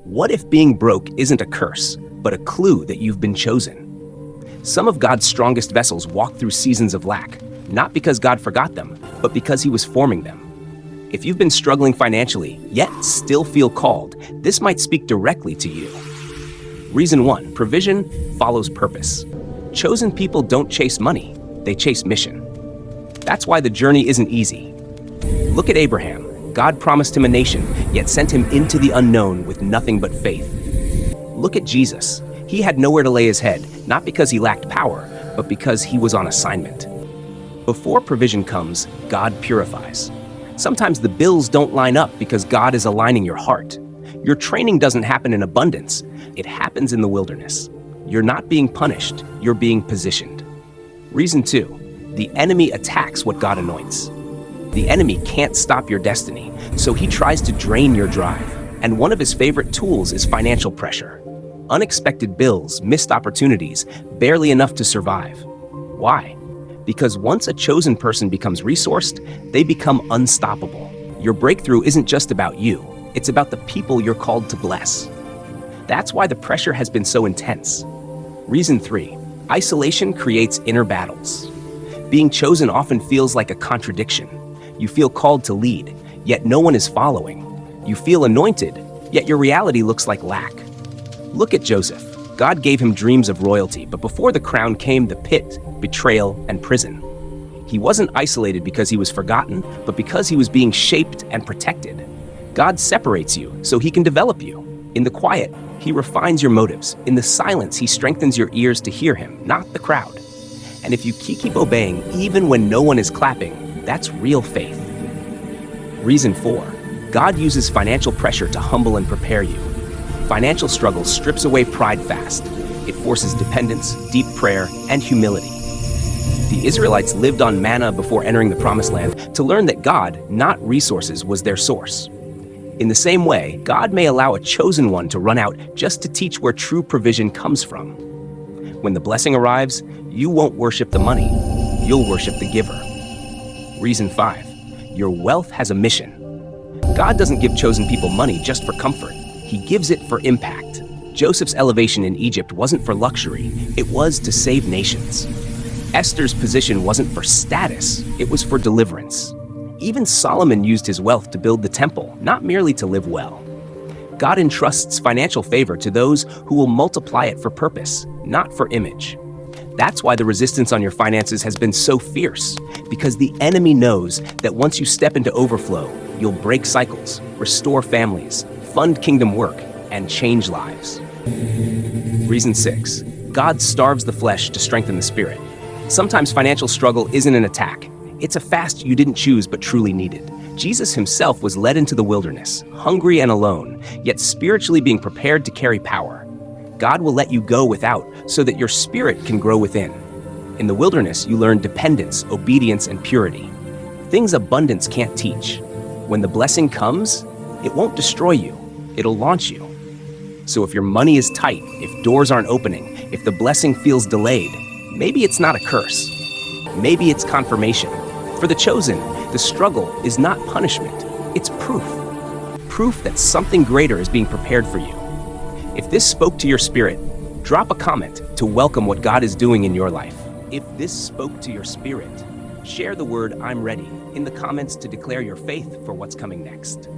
What if being broke isn't a curse, but a clue that you've been chosen? Some of God's strongest vessels walk through seasons of lack, not because God forgot them, but because He was forming them. If you've been struggling financially, yet still feel called, this might speak directly to you. Reason 1, provision follows purpose. Chosen people don't chase money, they chase mission. That's why the journey isn't easy. Look at Abraham. God promised him a nation, yet sent him into the unknown with nothing but faith. Look at Jesus. He had nowhere to lay his head, not because he lacked power, but because he was on assignment. Before provision comes, God purifies. Sometimes the bills don't line up because God is aligning your heart. Your training doesn't happen in abundance, it happens in the wilderness. You're not being punished, you're being positioned. Reason 2, the enemy attacks what God anoints. The enemy can't stop your destiny, so he tries to drain your drive. And one of his favorite tools is financial pressure. Unexpected bills, missed opportunities, barely enough to survive. Why? Because once a chosen person becomes resourced, they become unstoppable. Your breakthrough isn't just about you, it's about the people you're called to bless. That's why the pressure has been so intense. Reason 3, isolation creates inner battles. Being chosen often feels like a contradiction. You feel called to lead, yet no one is following. You feel anointed, yet your reality looks like lack. Look at Joseph. God gave him dreams of royalty, but before the crown came the pit, betrayal, and prison. He wasn't isolated because he was forgotten, but because he was being shaped and protected. God separates you so He can develop you. In the quiet, He refines your motives. In the silence, He strengthens your ears to hear Him, not the crowd. And if you keep obeying, even when no one is clapping, that's real faith. Reason 4, God uses financial pressure to humble and prepare you. Financial struggle strips away pride fast. It forces dependence, deep prayer, and humility. The Israelites lived on manna before entering the Promised Land to learn that God, not resources, was their source. In the same way, God may allow a chosen one to run out just to teach where true provision comes from. When the blessing arrives, you won't worship the money, you'll worship the giver. Reason 5, your wealth has a mission. God doesn't give chosen people money just for comfort. He gives it for impact. Joseph's elevation in Egypt wasn't for luxury, it was to save nations. Esther's position wasn't for status, it was for deliverance. Even Solomon used his wealth to build the temple, not merely to live well. God entrusts financial favor to those who will multiply it for purpose, not for image. That's why the resistance on your finances has been so fierce, because the enemy knows that once you step into overflow, you'll break cycles, restore families, fund kingdom work, and change lives. Reason 6, God starves the flesh to strengthen the spirit. Sometimes financial struggle isn't an attack. It's a fast you didn't choose but truly needed. Jesus Himself was led into the wilderness, hungry and alone, yet spiritually being prepared to carry power. God will let you go without so that your spirit can grow within. In the wilderness, you learn dependence, obedience, and purity. Things abundance can't teach. When the blessing comes, it won't destroy you, it'll launch you. So if your money is tight, if doors aren't opening, if the blessing feels delayed, maybe it's not a curse. Maybe it's confirmation. For the chosen, the struggle is not punishment, it's proof. Proof that something greater is being prepared for you. If this spoke to your spirit, drop a comment to welcome what God is doing in your life. If this spoke to your spirit, share the word "I'm ready" in the comments to declare your faith for what's coming next.